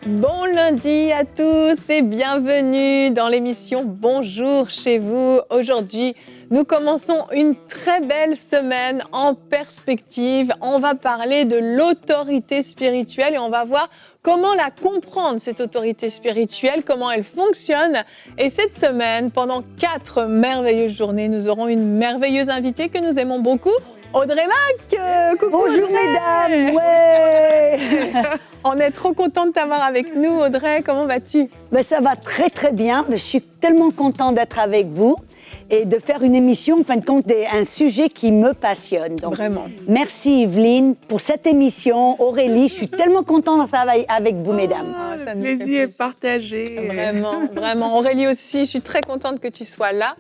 Bon lundi à tous et bienvenue dans l'émission Bonjour chez vous. Aujourd'hui, nous commençons une très belle semaine en perspective. On va parler de l'autorité spirituelle et on va voir comment la comprendre, cette autorité spirituelle, comment elle fonctionne. Et cette semaine, pendant 4 merveilleuses journées, nous aurons une merveilleuse invitée que nous aimons beaucoup, Audrey Mac. Coucou Bonjour Audrey. mesdames, ouais. On est trop contente de t'avoir avec nous, Audrey. Comment vas-tu? Ça va très très bien. Je suis tellement contente d'être avec vous et de faire une émission, en fin de compte, un sujet qui me passionne. Donc, vraiment. Merci Yveline pour cette émission. Aurélie, je suis tellement contente de travailler avec vous, mesdames. Le plaisir est partagé. Vraiment, vraiment. Aurélie aussi, je suis très contente que tu sois là.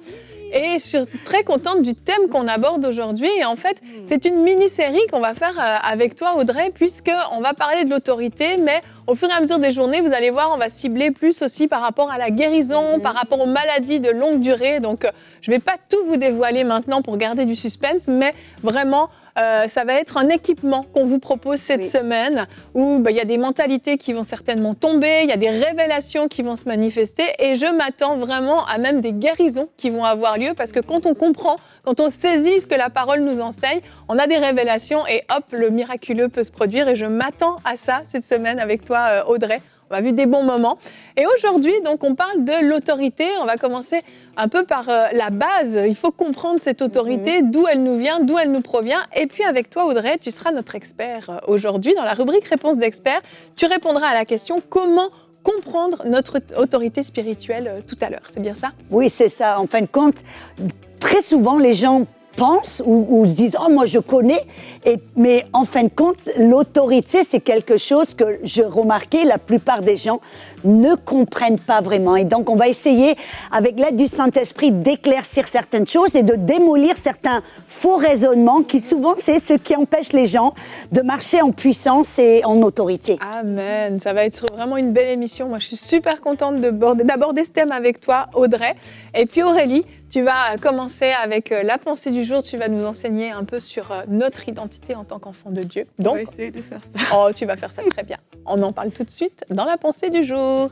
Et je suis très contente du thème qu'on aborde aujourd'hui. Et en fait, c'est une mini-série qu'on va faire avec toi, Audrey, puisqu'on va parler de l'autorité, mais au fur et à mesure des journées, vous allez voir, on va cibler plus aussi par rapport à la guérison, par rapport aux maladies de longue durée. Donc, je ne vais pas tout vous dévoiler maintenant pour garder du suspense, mais vraiment, ça va être un équipement qu'on vous propose cette semaine où il y a des mentalités qui vont certainement tomber, il y a des révélations qui vont se manifester et je m'attends vraiment à même des guérisons qui vont avoir lieu parce que quand on comprend, quand on saisit ce que la parole nous enseigne, on a des révélations et hop, le miraculeux peut se produire et je m'attends à ça cette semaine avec toi, Audrey. On a vu des bons moments. Et aujourd'hui, donc, on parle de l'autorité. On va commencer un peu par la base. Il faut comprendre cette autorité, d'où elle nous vient, d'où elle nous provient. Et puis, avec toi, Audrey, tu seras notre expert aujourd'hui. Dans la rubrique Réponse d'expert, tu répondras à la question « Comment comprendre notre autorité spirituelle » tout à l'heure. C'est bien ça? Oui, c'est ça. En fin de compte, très souvent, les gens pensent ou disent « Oh, moi, je connais ». Mais en fin de compte, l'autorité, c'est quelque chose que j'ai remarqué, la plupart des gens ne comprennent pas vraiment. Et donc, on va essayer, avec l'aide du Saint-Esprit, d'éclaircir certaines choses et de démolir certains faux raisonnements qui, souvent, c'est ce qui empêche les gens de marcher en puissance et en autorité. Amen. Ça va être vraiment une belle émission. Moi, je suis super contente d'aborder ce thème avec toi, Audrey. Et puis, Aurélie, tu vas commencer avec la pensée du jour. Tu vas nous enseigner un peu sur notre identité en tant qu'enfant de Dieu. Donc, on va essayer de faire ça. Oh, tu vas faire ça très bien. On en parle tout de suite dans la pensée du jour.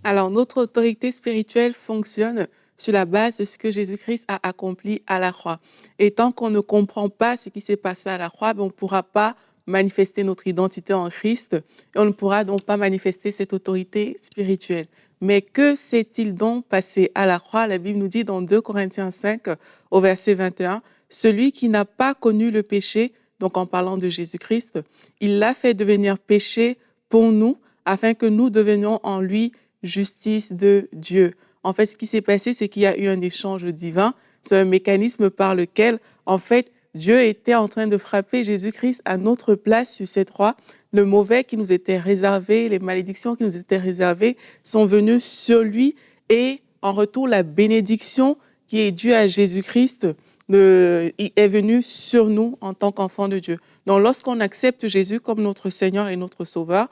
Alors, notre autorité spirituelle fonctionne sur la base de ce que Jésus-Christ a accompli à la croix. Et tant qu'on ne comprend pas ce qui s'est passé à la croix, on ne pourra pas manifester notre identité en Christ et on ne pourra donc pas manifester cette autorité spirituelle. Mais que s'est-il donc passé à la croix? La Bible nous dit dans 2 Corinthiens 5, au verset 21, « Celui qui n'a pas connu le péché, donc en parlant de Jésus-Christ, il l'a fait devenir péché pour nous, afin que nous devenions en lui justice de Dieu. » En fait, ce qui s'est passé, c'est qu'il y a eu un échange divin. C'est un mécanisme par lequel, en fait, Dieu était en train de frapper Jésus-Christ à notre place sur cette croix. Le mauvais qui nous était réservé, les malédictions qui nous étaient réservées sont venues sur lui et en retour, la bénédiction qui est due à Jésus-Christ est venue sur nous en tant qu'enfants de Dieu. Donc, lorsqu'on accepte Jésus comme notre Seigneur et notre Sauveur,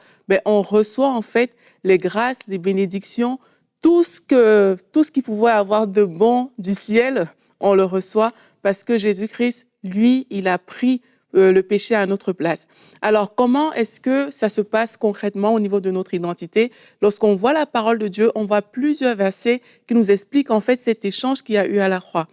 on reçoit en fait les grâces, les bénédictions, tout ce qui pouvait avoir de bon du ciel, on le reçoit parce que Jésus-Christ, lui, il a pris le péché à notre place. Alors, comment est-ce que ça se passe concrètement au niveau de notre identité? Lorsqu'on voit la parole de Dieu, on voit plusieurs versets qui nous expliquent en fait cet échange qu'il y a eu à la croix.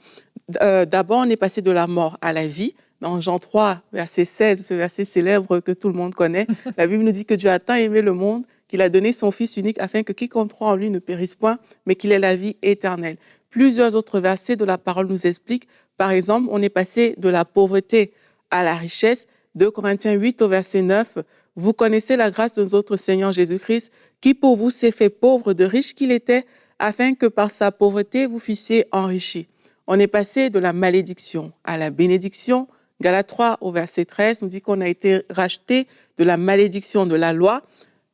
D'abord, on est passé de la mort à la vie. Dans Jean 3, verset 16, ce verset célèbre que tout le monde connaît, la Bible nous dit que Dieu a tant aimé le monde qu'il a donné son Fils unique afin que quiconque croit en lui ne périsse point, mais qu'il ait la vie éternelle. Plusieurs autres versets de la parole nous expliquent. Par exemple, on est passé de la pauvreté à la richesse. 2 Corinthiens 8 au verset 9. « Vous connaissez la grâce de notre Seigneur Jésus-Christ, qui pour vous s'est fait pauvre de riche qu'il était, afin que par sa pauvreté vous fussiez enrichis. » On est passé de la malédiction à la bénédiction. Galates 3 au verset 13 nous dit qu'on a été racheté de la malédiction de la loi.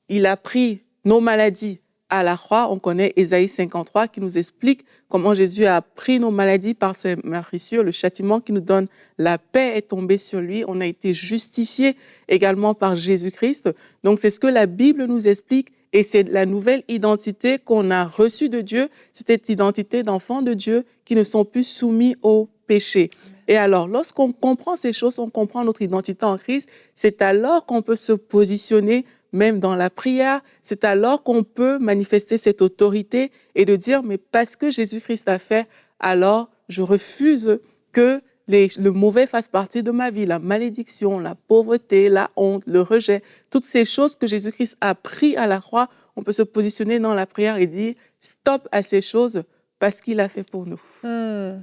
Il a pris nos maladies à la croix. On connaît Ésaïe 53 qui nous explique comment Jésus a pris nos maladies par ses meurtrissures. Le châtiment qui nous donne la paix est tombé sur lui. On a été justifié également par Jésus-Christ. Donc c'est ce que la Bible nous explique et c'est la nouvelle identité qu'on a reçue de Dieu. C'est cette identité d'enfants de Dieu qui ne sont plus soumis au péché. Et alors, lorsqu'on comprend ces choses, on comprend notre identité en Christ, c'est alors qu'on peut se positionner même dans la prière, c'est alors qu'on peut manifester cette autorité et de dire, mais parce que Jésus-Christ a fait, alors je refuse que le mauvais fasse partie de ma vie, la malédiction, la pauvreté, la honte, le rejet, toutes ces choses que Jésus-Christ a pris à la croix, on peut se positionner dans la prière et dire stop à ces choses parce qu'il a fait pour nous. Amen.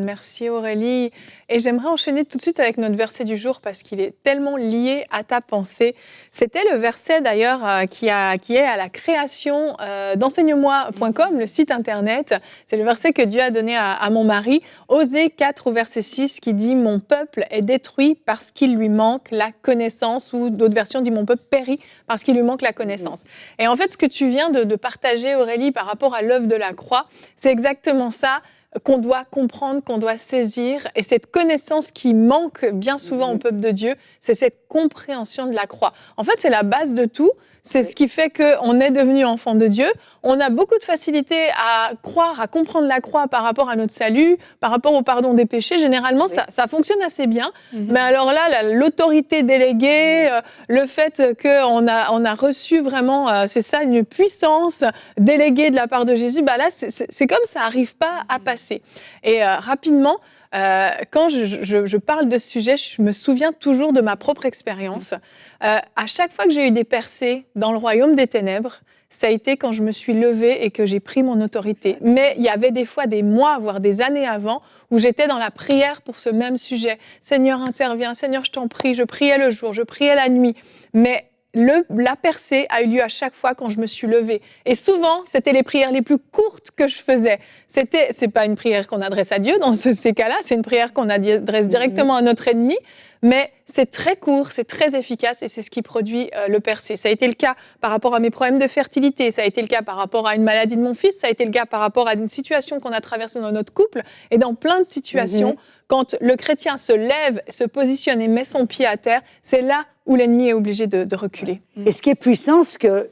Merci Aurélie. Et j'aimerais enchaîner tout de suite avec notre verset du jour parce qu'il est tellement lié à ta pensée. C'était le verset d'ailleurs qui est à la création d'enseigne-moi.com, le site internet. C'est le verset que Dieu a donné à mon mari. Osée 4 au verset 6 qui dit « Mon peuple est détruit parce qu'il lui manque la connaissance » ou d'autres versions disent « Mon peuple périt parce qu'il lui manque la connaissance ». Et en fait, ce que tu viens de partager Aurélie par rapport à l'œuvre de la croix, c'est exactement ça qu'on doit comprendre, qu'on doit saisir. Et cette connaissance qui manque bien souvent au peuple de Dieu, c'est cette compréhension de la croix. En fait, c'est la base de tout. C'est ce qui fait qu'on est devenu enfant de Dieu. On a beaucoup de facilité à croire, à comprendre la croix par rapport à notre salut, par rapport au pardon des péchés. Généralement, ça fonctionne assez bien. Mais alors là, l'autorité déléguée, le fait qu'on a reçu vraiment, c'est ça, une puissance déléguée de la part de Jésus, bah là, c'est comme ça n'arrive pas à passer. Et rapidement, quand je parle de ce sujet, je me souviens toujours de ma propre expérience. À chaque fois que j'ai eu des percées dans le royaume des ténèbres, ça a été quand je me suis levée et que j'ai pris mon autorité. Mais il y avait des fois des mois, voire des années avant, où j'étais dans la prière pour ce même sujet. Seigneur, interviens. Seigneur, je t'en prie. Je priais le jour, je priais la nuit. Mais la percée a eu lieu à chaque fois quand je me suis levée. Et souvent, c'était les prières les plus courtes que je faisais. C'est pas une prière qu'on adresse à Dieu dans ces cas-là, c'est une prière qu'on adresse directement à notre ennemi. Mais c'est très court, c'est très efficace et c'est ce qui produit le percée. Ça a été le cas par rapport à mes problèmes de fertilité, ça a été le cas par rapport à une maladie de mon fils, ça a été le cas par rapport à une situation qu'on a traversée dans notre couple et dans plein de situations. Quand le chrétien se lève, se positionne et met son pied à terre, c'est là où l'ennemi est obligé de reculer. Et ce qui est puissant, c'est que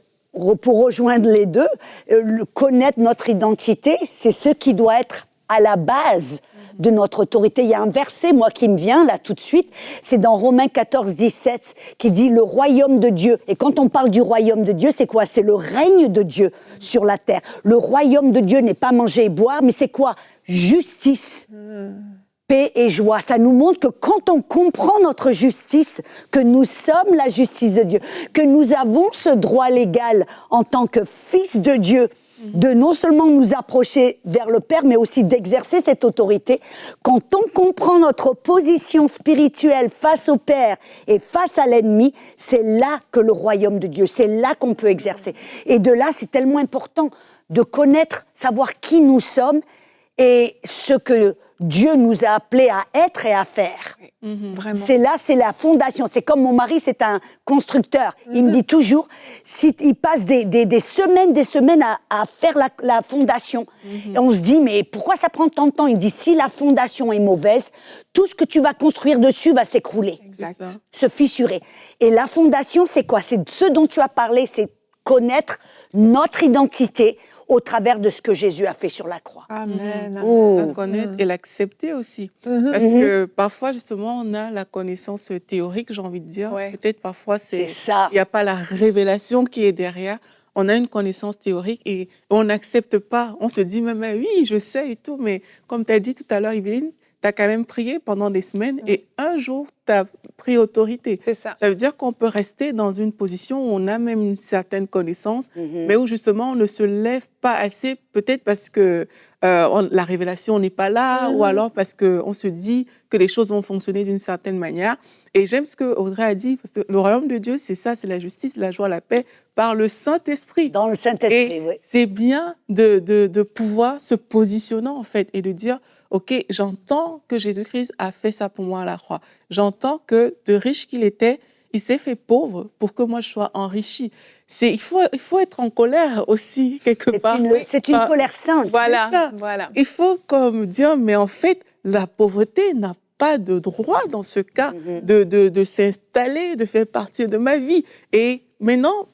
pour rejoindre les deux, connaître notre identité, c'est ce qui doit être à la base de notre autorité. Il y a un verset, moi, qui me vient là tout de suite, c'est dans Romains 14, 17, qui dit « le royaume de Dieu ». Et quand on parle du royaume de Dieu, c'est quoi? C'est le règne de Dieu sur la terre. Le royaume de Dieu n'est pas manger et boire, mais c'est quoi? Justice. Paix et joie. Ça nous montre que quand on comprend notre justice, que nous sommes la justice de Dieu, que nous avons ce droit légal en tant que fils de Dieu, de non seulement nous approcher vers le Père, mais aussi d'exercer cette autorité. Quand on comprend notre position spirituelle face au Père et face à l'ennemi, c'est là que le royaume de Dieu, c'est là qu'on peut exercer. Et de là, c'est tellement important de connaître, savoir qui nous sommes et ce que Dieu nous a appelés à être et à faire. Vraiment. C'est là, c'est la fondation. C'est comme mon mari, c'est un constructeur. Il me dit toujours, il passe des semaines à faire la fondation. Et on se dit, mais pourquoi ça prend tant de temps? Il me dit, si la fondation est mauvaise, tout ce que tu vas construire dessus va s'écrouler, se fissurer. Et la fondation, c'est quoi? C'est ce dont tu as parlé, c'est connaître notre identité au travers de ce que Jésus a fait sur la croix. Amen. La connaître et l'accepter aussi. Parce que parfois, justement, on a la connaissance théorique, j'ai envie de dire. Peut-être parfois, C'est ça. il n'y a pas la révélation qui est derrière. On a une connaissance théorique et on n'accepte pas. On se dit même, oui, je sais et tout. Mais comme tu as dit tout à l'heure, Yveline, tu as quand même prié pendant des semaines et un jour, tu as pris autorité. C'est ça. Ça veut dire qu'on peut rester dans une position où on a même une certaine connaissance, mais où justement on ne se lève pas assez, peut-être parce que la révélation n'est pas là, ou alors parce qu'on se dit que les choses vont fonctionner d'une certaine manière. Et j'aime ce que Audrey a dit, parce que le royaume de Dieu, c'est ça, c'est la justice, la joie, la paix, par le Saint-Esprit. Dans le Saint-Esprit, oui. C'est bien de pouvoir se positionner, en fait, et de dire, OK, j'entends que Jésus-Christ a fait ça pour moi à la croix. J'entends que, de riche qu'il était, il s'est fait pauvre pour que moi je sois enrichi. Il faut être en colère aussi, quelque part. C'est une colère sainte. Voilà. Il faut comme dire, mais en fait, la pauvreté n'a pas de droit dans ce cas de s'installer, de faire partie de ma vie. Et maintenant,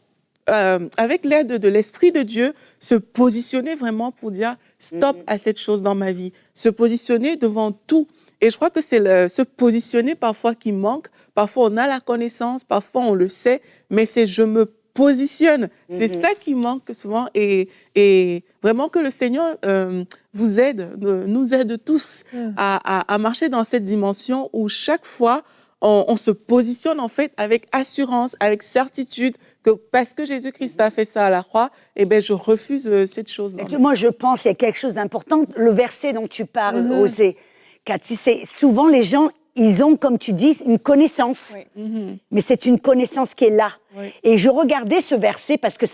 avec l'aide de l'Esprit de Dieu, se positionner vraiment pour dire stop à cette chose dans ma vie, se positionner devant tout. Et je crois que c'est se positionner parfois qui manque. Parfois, on a la connaissance, parfois, on le sait, mais c'est je me positionne. C'est ça qui manque souvent. Et vraiment que le Seigneur vous aide, nous aide tous à marcher dans cette dimension où chaque fois, on se positionne en fait avec assurance, avec certitude que parce que Jésus-Christ a fait ça à la croix, eh ben je refuse cette chose. Moi, je pense qu'il y a quelque chose d'important. Le verset dont tu parles, Osée, Cathy, c'est souvent les gens, ils ont, comme tu dis, une connaissance. Oui. Mais c'est une connaissance qui est là. Oui. Et je regardais ce verset parce que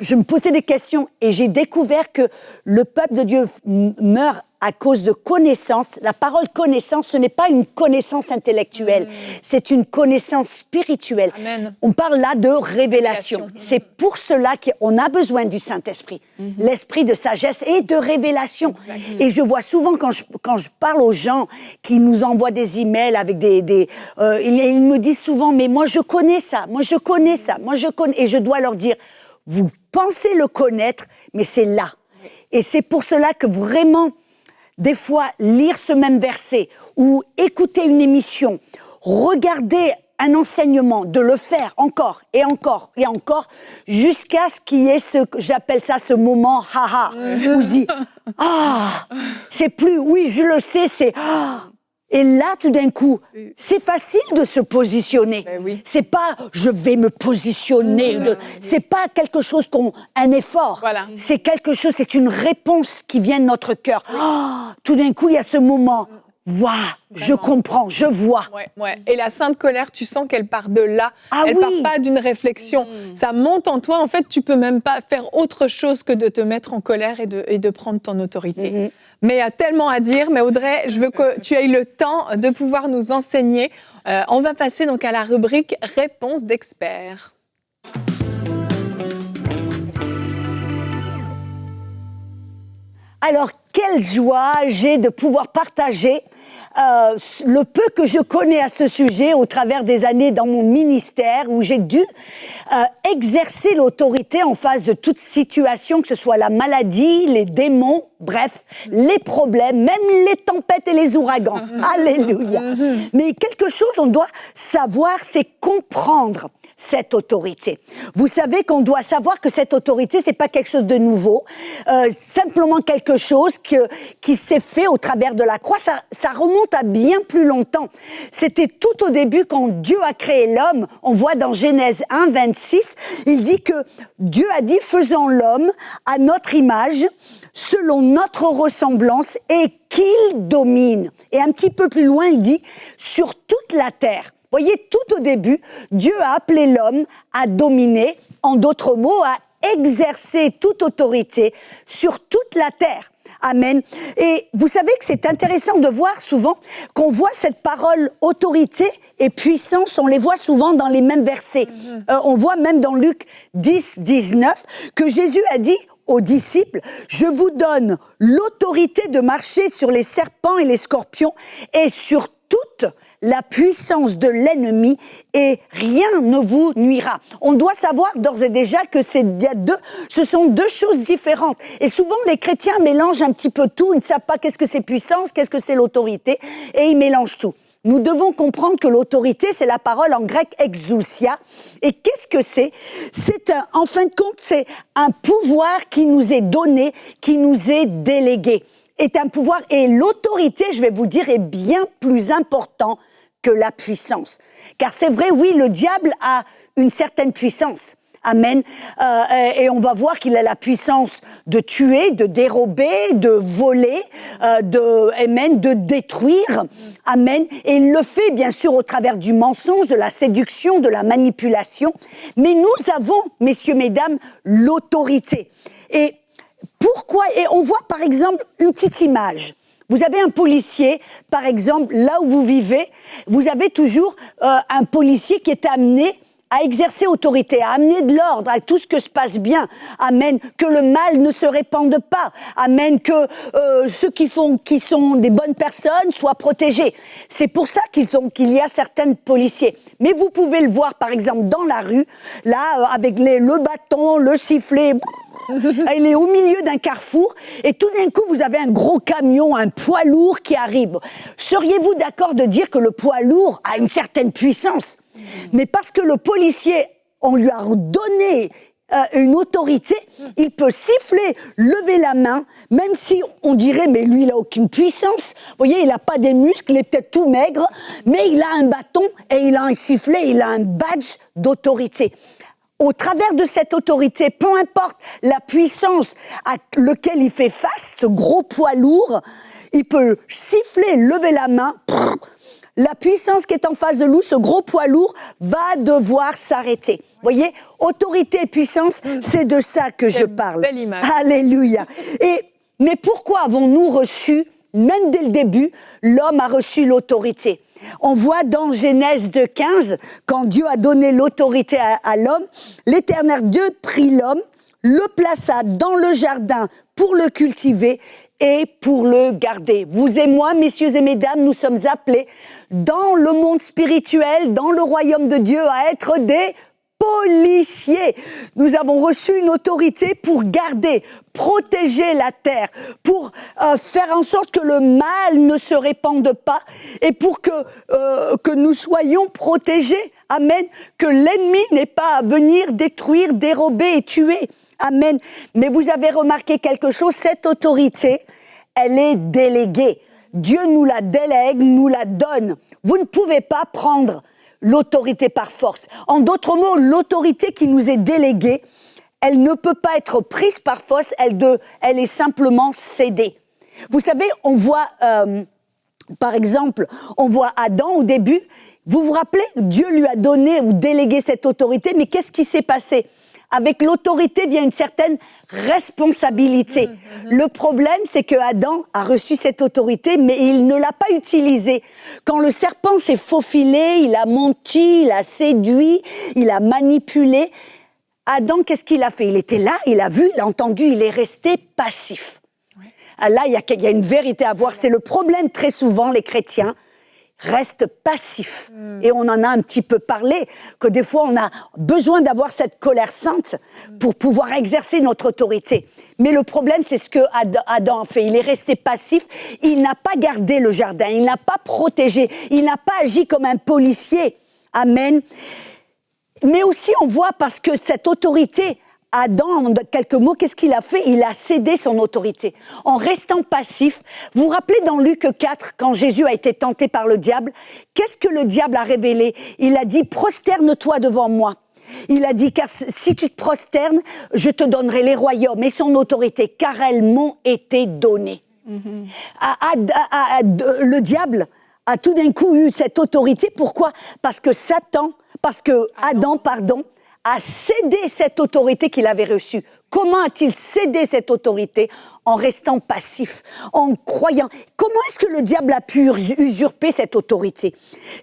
je me posais des questions et j'ai découvert que le peuple de Dieu meurt à cause de connaissance. La parole connaissance, ce n'est pas une connaissance intellectuelle, c'est une connaissance spirituelle. Amen. On parle là de révélation. C'est pour cela qu'on a besoin du Saint-Esprit, l'esprit de sagesse et de révélation. Et je vois souvent quand je parle aux gens qui nous envoient des emails avec ils me disent souvent, mais moi je connais ça, moi je connais ça, moi je connais. Et je dois leur dire, vous pensez le connaître, mais c'est là. Et c'est pour cela que vraiment, des fois, lire ce même verset ou écouter une émission, regarder un enseignement, de le faire encore et encore et encore, jusqu'à ce qu'il y ait j'appelle ça ce moment haha, où je dis c'est plus, oui, je le sais, c'est et là, tout d'un coup, c'est facile de se positionner. Ben oui. C'est pas je vais me positionner. C'est pas quelque chose un effort. Voilà. C'est quelque chose, c'est une réponse qui vient de notre cœur. Tout d'un coup, il y a ce moment. Waouh, je comprends, je vois. Ouais. Et la sainte colère, tu sens qu'elle part de là. Elle part pas d'une réflexion. Ça monte en toi. En fait, tu peux même pas faire autre chose que de te mettre en colère et de prendre ton autorité. Mais il y a tellement à dire. Mais Audrey, je veux que tu aies le temps de pouvoir nous enseigner. On va passer donc à la rubrique Réponse d'experts. Alors, quelle joie j'ai de pouvoir partager le peu que je connais à ce sujet au travers des années dans mon ministère où j'ai dû exercer l'autorité en face de toute situation, que ce soit la maladie, les démons, bref, les problèmes, même les tempêtes et les ouragans. Alléluia. Mais quelque chose, on doit savoir, c'est comprendre cette autorité. Vous savez qu'on doit savoir que cette autorité, c'est pas quelque chose de nouveau, simplement quelque chose qui s'est fait au travers de la croix. Ça remonte à bien plus longtemps. C'était tout au début quand Dieu a créé l'homme. On voit dans Genèse 1, 26, il dit que Dieu a dit « Faisons l'homme à notre image, selon notre ressemblance, et qu'il domine. » Et un petit peu plus loin, il dit « Sur toute la terre. » Voyez, tout au début, Dieu a appelé l'homme à dominer, en d'autres mots, à exercer toute autorité sur toute la terre. Amen. Et vous savez que c'est intéressant de voir souvent qu'on voit cette parole autorité et puissance, on les voit souvent dans les mêmes versets. On voit même dans Luc 10, 19, que Jésus a dit aux disciples, « Je vous donne l'autorité de marcher sur les serpents et les scorpions et sur toute la puissance de l'ennemi et rien ne vous nuira. » On doit savoir d'ores et déjà que ce sont deux choses différentes. Et souvent, les chrétiens mélangent un petit peu tout. Ils ne savent pas qu'est-ce que c'est puissance, qu'est-ce que c'est l'autorité, et ils mélangent tout. Nous devons comprendre que l'autorité, c'est la parole en grec exousia. Et qu'est-ce que c'est ? En fin de compte, c'est un pouvoir qui nous est donné, qui nous est délégué. Est un pouvoir, et l'autorité, je vais vous dire, est bien plus important que la puissance. Car c'est vrai, oui, le diable a une certaine puissance. Amen. Et on va voir qu'il a la puissance de tuer, de dérober, de voler, de détruire. Amen. Et il le fait, bien sûr, au travers du mensonge, de la séduction, de la manipulation. Mais nous avons, messieurs, mesdames, l'autorité. Et pourquoi ? Et on voit, par exemple, une petite image. Vous avez un policier, par exemple, là où vous vivez, vous avez toujours un policier qui est amené à exercer autorité, à amener de l'ordre, à tout ce que se passe bien. Amen. Que le mal ne se répande pas. Amen. Que ceux qui sont des bonnes personnes soient protégés. C'est pour ça qu'il y a certains policiers. Mais vous pouvez le voir, par exemple, dans la rue, là, avec le bâton, le sifflet. Il est au milieu d'un carrefour et tout d'un coup, vous avez un gros camion, un poids lourd qui arrive. Seriez-vous d'accord de dire que le poids lourd a une certaine puissance ? Mais parce que le policier, on lui a donné une autorité, il peut siffler, lever la main, même si on dirait, mais lui, il n'a aucune puissance. Vous voyez, il n'a pas des muscles, il est peut-être tout maigre, mais il a un bâton et il a un sifflet, il a un badge d'autorité. Au travers de cette autorité, peu importe la puissance à laquelle il fait face, ce gros poids lourd, il peut siffler, lever la main. La puissance qui est en face de nous, ce gros poids lourd, va devoir s'arrêter. Vous voyez, autorité et puissance, c'est de ça que je parle. Belle image. Alléluia. Mais pourquoi avons-nous reçu, même dès le début, l'homme a reçu l'autorité ? On voit dans Genèse 2,15, quand Dieu a donné l'autorité à l'homme, l'Éternel Dieu prit l'homme, le plaça dans le jardin pour le cultiver et pour le garder. Vous et moi, messieurs et mesdames, nous sommes appelés dans le monde spirituel, dans le royaume de Dieu, à être des policiers. Nous avons reçu une autorité pour garder, protéger la terre, pour faire en sorte que le mal ne se répande pas et pour que nous soyons protégés. Amen. Que l'ennemi n'ait pas à venir détruire, dérober et tuer. Amen. Mais vous avez remarqué quelque chose, cette autorité, elle est déléguée. Dieu nous la délègue, nous la donne. Vous ne pouvez pas prendre l'autorité par force. En d'autres mots, l'autorité qui nous est déléguée, elle ne peut pas être prise par force, elle est simplement cédée. Vous savez, on voit, par exemple, on voit Adam au début. Vous vous rappelez, Dieu lui a donné ou délégué cette autorité, mais qu'est-ce qui s'est passé ? Avec l'autorité vient une certaine responsabilité. Le problème, c'est que Adam a reçu cette autorité, mais il ne l'a pas utilisée. Quand le serpent s'est faufilé, il a menti, il a séduit, il a manipulé. Adam, qu'est-ce qu'il a fait ? Il était là, il a vu, il a entendu, il est resté passif. Ouais. Là, il y a une vérité à voir. C'est le problème très souvent, les chrétiens restent passifs. Et on en a un petit peu parlé, que des fois on a besoin d'avoir cette colère sainte pour pouvoir exercer notre autorité. Mais le problème, c'est ce que Adam a fait. Il est resté passif, il n'a pas gardé le jardin, il n'a pas protégé, il n'a pas agi comme un policier. Amen. Mais aussi on voit, parce que cette autorité, Adam, en quelques mots, qu'est-ce qu'il a fait ? Il a cédé son autorité. En restant passif, vous vous rappelez dans Luc 4, quand Jésus a été tenté par le diable, qu'est-ce que le diable a révélé ? Il a dit « Prosterne-toi devant moi ». Il a dit « Car si tu te prosternes, je te donnerai les royaumes et son autorité, car elles m'ont été données. » Le diable a tout d'un coup eu cette autorité. Pourquoi ? Parce que Adam, a cédé cette autorité qu'il avait reçue. Comment a-t-il cédé cette autorité ? En restant passif, en croyant. Comment est-ce que le diable a pu usurper cette autorité ?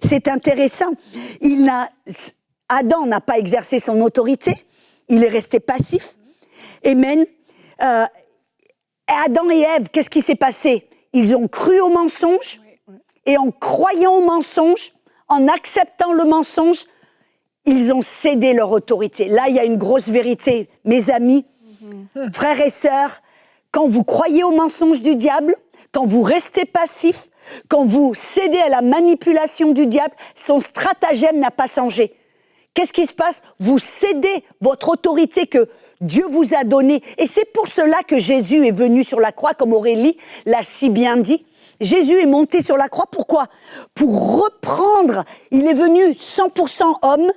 C'est intéressant. Adam n'a pas exercé son autorité, il est resté passif. Amen. Adam et Ève, qu'est-ce qui s'est passé ? Ils ont cru au mensonge, et en croyant au mensonge, en acceptant le mensonge, ils ont cédé leur autorité. Là, il y a une grosse vérité. Mes amis, frères et sœurs, quand vous croyez au mensonge du diable, quand vous restez passif, quand vous cédez à la manipulation du diable, son stratagème n'a pas changé. Qu'est-ce qui se passe ? Vous cédez votre autorité que Dieu vous a donnée. Et c'est pour cela que Jésus est venu sur la croix, comme Aurélie l'a si bien dit. Jésus est monté sur la croix. Pourquoi ? Pour reprendre. Il est venu 100% homme,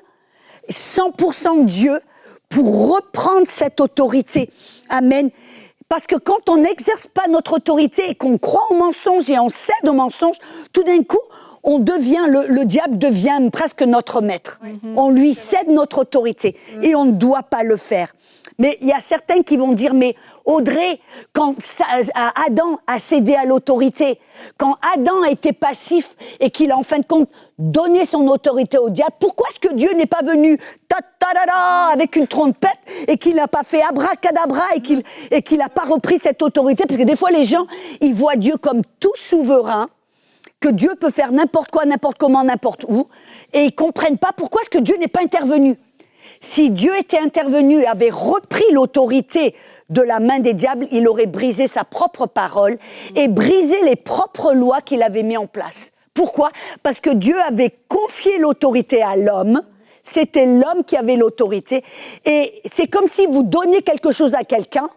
100% Dieu, pour reprendre cette autorité. Amen. Parce que quand on n'exerce pas notre autorité et qu'on croit au mensonge et on cède au mensonge, tout d'un coup, le diable devient presque notre maître. On lui cède notre autorité et on ne doit pas le faire. Mais il y a certains qui vont dire, mais Audrey, quand Adam a cédé à l'autorité, quand Adam a été passif et qu'il a en fin de compte donné son autorité au diable, pourquoi est-ce que Dieu n'est pas venu avec une trompette et qu'il n'a pas fait abracadabra et qu'il n'a pas repris cette autorité? Parce que des fois les gens, ils voient Dieu comme tout souverain, que Dieu peut faire n'importe quoi, n'importe comment, n'importe où, et ils ne comprennent pas pourquoi est-ce que Dieu n'est pas intervenu. Si Dieu était intervenu et avait repris l'autorité de la main des diables, il aurait brisé sa propre parole et brisé les propres lois qu'il avait mis en place. Pourquoi? Parce que Dieu avait confié l'autorité à l'homme, c'était l'homme qui avait l'autorité, et c'est comme si vous donnez quelque chose à quelqu'un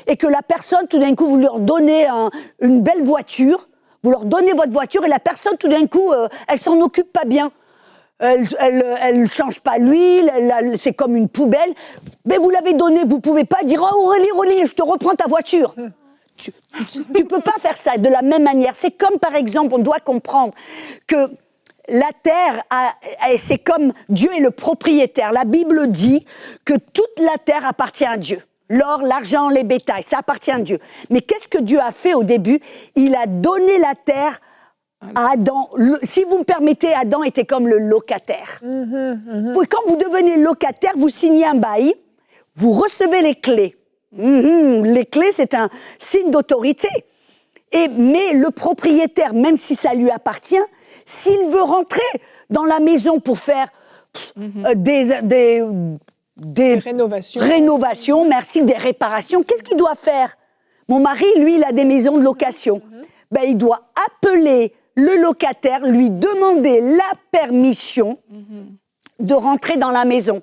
et que la personne, tout d'un coup, vous leur donnez une belle voiture, vous leur donnez votre voiture et la personne, tout d'un coup, elle s'en occupe pas bien. Elle change pas l'huile, c'est comme une poubelle. Mais vous l'avez donnée, vous pouvez pas dire « Oh Aurélie, je te reprends ta voiture ». Tu peux pas faire ça de la même manière. C'est comme, par exemple, on doit comprendre que la terre, c'est comme Dieu est le propriétaire. La Bible dit que toute la terre appartient à Dieu. L'or, l'argent, les bétails, ça appartient à Dieu. Mais qu'est-ce que Dieu a fait au début? Il a donné la terre à Adam. Si vous me permettez, Adam était comme le locataire. Quand vous devenez locataire, vous signez un bail, vous recevez les clés. Les clés, c'est un signe d'autorité. Mais le propriétaire, même si ça lui appartient, s'il veut rentrer dans la maison pour faire des rénovations, merci, des réparations, qu'est-ce qu'il doit faire? Mon mari, lui, il a des maisons de location. Il doit appeler le locataire, lui demander la permission de rentrer dans la maison.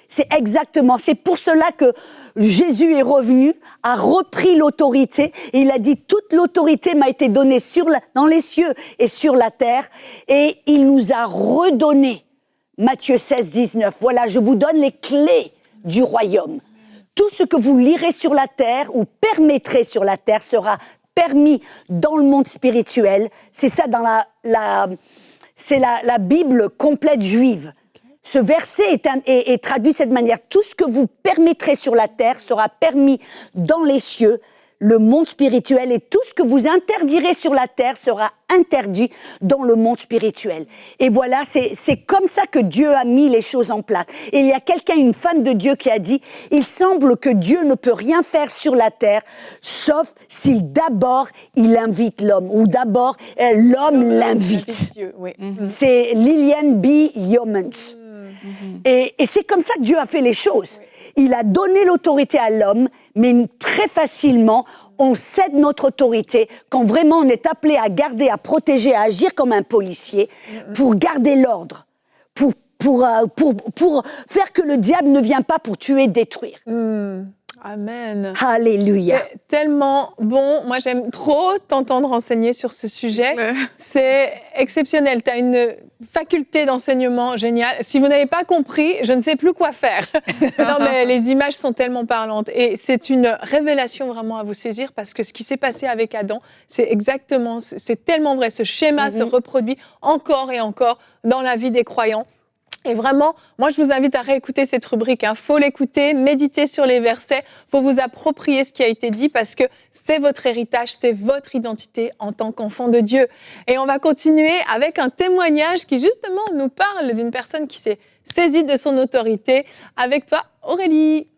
C'est pour cela que Jésus est revenu, a repris l'autorité, et il a dit « Toute l'autorité m'a été donnée dans les cieux et sur la terre », et il nous a redonné. Matthieu 16, 19, voilà, je vous donne les clés du royaume. Tout ce que vous lirez sur la terre ou permettrez sur la terre sera permis dans le monde spirituel. C'est ça dans la Bible complète juive. Ce verset est traduit de cette manière. Tout ce que vous permettrez sur la terre sera permis dans les cieux, le monde spirituel, et tout ce que vous interdirez sur la terre sera interdit dans le monde spirituel. Et voilà, c'est comme ça que Dieu a mis les choses en place. Et il y a une femme de Dieu qui a dit, il semble que Dieu ne peut rien faire sur la terre, sauf si d'abord il invite l'homme, ou d'abord l'homme l'invite. C'est Lillian B. Yeomans. Et c'est comme ça que Dieu a fait les choses. Il a donné l'autorité à l'homme, mais très facilement, on cède notre autorité quand vraiment on est appelé à garder, à protéger, à agir comme un policier pour garder l'ordre, pour faire que le diable ne vienne pas pour tuer, détruire. Amen. Alléluia. C'est tellement bon. Moi, j'aime trop t'entendre enseigner sur ce sujet. C'est exceptionnel. Tu as une faculté d'enseignement géniale. Si vous n'avez pas compris, je ne sais plus quoi faire. Non, mais les images sont tellement parlantes. Et c'est une révélation vraiment à vous saisir, parce que ce qui s'est passé avec Adam, c'est tellement vrai. Ce schéma se reproduit encore et encore dans la vie des croyants. Et vraiment, moi, je vous invite à réécouter cette rubrique. Faut l'écouter, méditer sur les versets. Faut vous approprier ce qui a été dit, parce que c'est votre héritage, c'est votre identité en tant qu'enfant de Dieu. Et on va continuer avec un témoignage qui, justement, nous parle d'une personne qui s'est saisie de son autorité. Avec toi, Aurélie.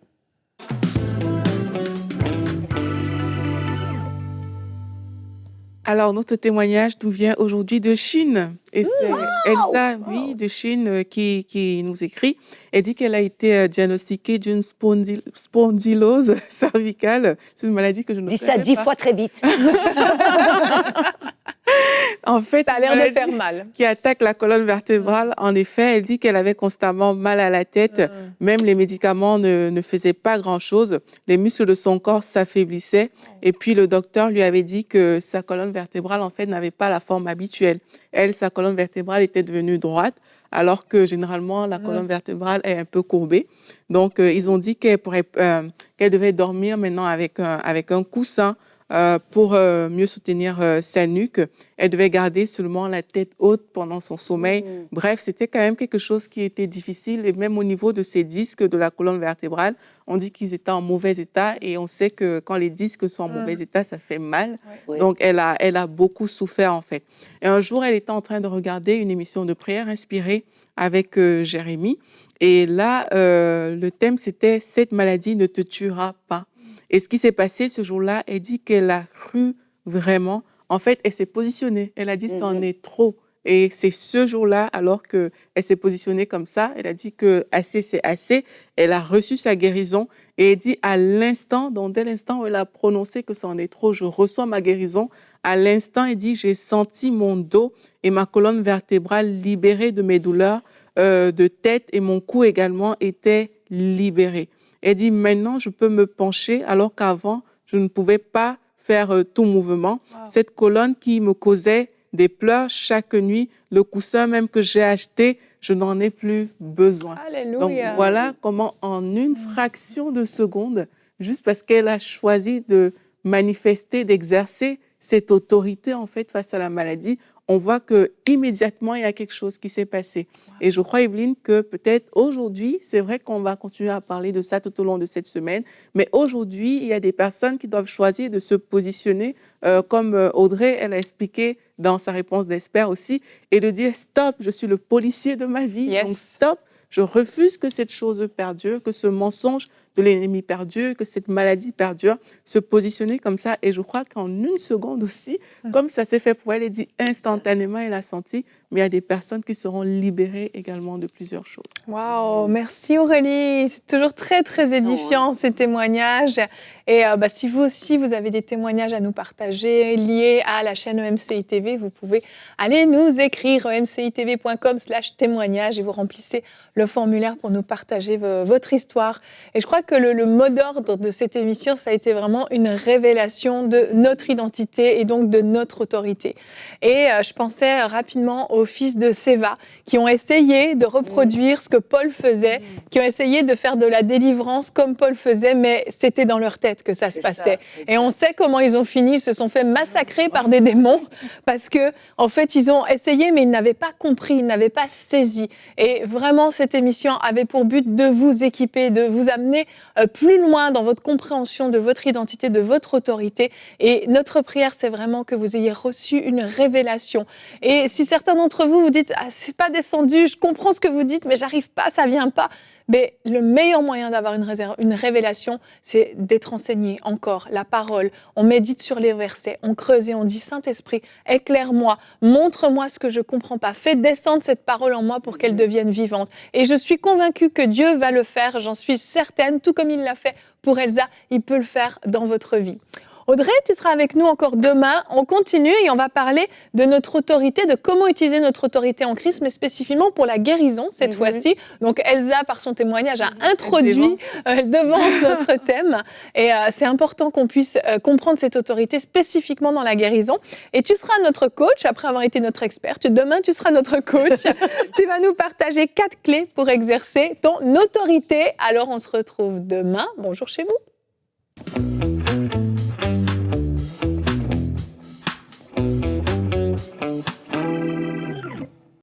Alors, notre témoignage nous vient aujourd'hui de Chine. Et c'est Elsa, de Chine, qui nous écrit. Elle dit qu'elle a été diagnostiquée d'une spondylose cervicale. C'est une maladie que je ne savais pas. Dis ça 10 fois très vite. En fait, ça a l'air de faire mal. Qui attaque la colonne vertébrale. En effet, elle dit qu'elle avait constamment mal à la tête. Même les médicaments ne faisaient pas grand-chose. Les muscles de son corps s'affaiblissaient. Et puis, le docteur lui avait dit que sa colonne vertébrale, en fait, n'avait pas la forme habituelle. Elle, sa colonne vertébrale était devenue droite, alors que généralement, la colonne vertébrale est un peu courbée. Donc, ils ont dit qu'elle devait dormir maintenant avec un coussin pour mieux soutenir sa nuque. Elle devait garder seulement la tête haute pendant son sommeil. Bref, c'était quand même quelque chose qui était difficile. Et même au niveau de ses disques de la colonne vertébrale, on dit qu'ils étaient en mauvais état. Et on sait que quand les disques sont en mauvais état, ça fait mal. Oui. Donc, elle a beaucoup souffert, en fait. Et un jour, elle était en train de regarder une émission de prière inspirée avec Jérémie. Et là, le thème, c'était « Cette maladie ne te tuera pas ». Et ce qui s'est passé ce jour-là, elle dit qu'elle a cru vraiment. En fait, elle s'est positionnée. Elle a dit, ça en est trop. Et c'est ce jour-là, alors qu'elle s'est positionnée comme ça, elle a dit que assez, c'est assez. Elle a reçu sa guérison. Et elle dit, à l'instant, dès l'instant où elle a prononcé que ça en est trop, je reçois ma guérison. À l'instant, elle dit, j'ai senti mon dos et ma colonne vertébrale libérée de mes douleurs de tête, et mon cou également était libéré. Elle dit, maintenant, je peux me pencher, alors qu'avant, je ne pouvais pas faire tout mouvement. Wow. Cette colonne qui me causait des pleurs chaque nuit, le coussin même que j'ai acheté, je n'en ai plus besoin. Alléluia. Donc, voilà comment, en une fraction de seconde, juste parce qu'elle a choisi de manifester, d'exercer cette autorité, en fait, face à la maladie, on voit qu'immédiatement, il y a quelque chose qui s'est passé. Wow. Et je crois, Evelyne, que peut-être aujourd'hui, c'est vrai qu'on va continuer à parler de ça tout au long de cette semaine, mais aujourd'hui, il y a des personnes qui doivent choisir de se positionner, comme Audrey, elle a expliqué dans sa réponse d'expert aussi, et de dire, stop, je suis le policier de ma vie, yes. Donc stop, je refuse que cette chose perdure, que ce mensonge de l'ennemi perdure, que cette maladie perdure, se positionner comme ça. Et je crois qu'en une seconde aussi, comme ça s'est fait pour elle, elle dit instantanément, elle a senti, mais il y a des personnes qui seront libérées également de plusieurs choses. Waouh, merci Aurélie. C'est toujours très, très édifiant ces témoignages. Et si vous aussi, vous avez des témoignages à nous partager liés à la chaîne EMCI TV, vous pouvez aller nous écrire emcitv.com/témoignage et vous remplissez le formulaire pour nous partager votre histoire. Et je crois que le mot d'ordre de cette émission, ça a été vraiment une révélation de notre identité et donc de notre autorité. Et je pensais rapidement aux fils de Séva qui ont essayé de reproduire ce que Paul faisait, qui ont essayé de faire de la délivrance comme Paul faisait, mais c'était dans leur tête que ça se passait. Et on sait comment ils ont fini, ils se sont fait massacrer par des démons parce que, en fait, ils ont essayé, mais ils n'avaient pas compris, ils n'avaient pas saisi. Et vraiment, cette émission avait pour but de vous équiper, de vous amener plus loin dans votre compréhension de votre identité, de votre autorité. Et notre prière, c'est vraiment que vous ayez reçu une révélation. Et si certains d'entre vous vous dites « Ah, c'est pas descendu, je comprends ce que vous dites, mais j'arrive pas, ça vient pas », mais le meilleur moyen d'avoir une révélation, c'est d'être enseigné encore, la parole. On médite sur les versets, on creuse et on dit « Saint-Esprit, éclaire-moi, montre-moi ce que je comprends pas, fais descendre cette parole en moi pour qu'elle devienne vivante. » Et je suis convaincue que Dieu va le faire, j'en suis certaine, tout comme il l'a fait pour Elsa, il peut le faire dans votre vie. Audrey, tu seras avec nous encore demain. On continue et on va parler de notre autorité, de comment utiliser notre autorité en Christ, mais spécifiquement pour la guérison cette fois-ci. Donc Elsa, par son témoignage, a introduit, devance notre thème. Et c'est important qu'on puisse comprendre cette autorité spécifiquement dans la guérison. Et tu seras notre coach, après avoir été notre expert. Demain, tu seras notre coach. Tu vas nous partager 4 clés pour exercer ton autorité. Alors, on se retrouve demain. Bonjour chez vous.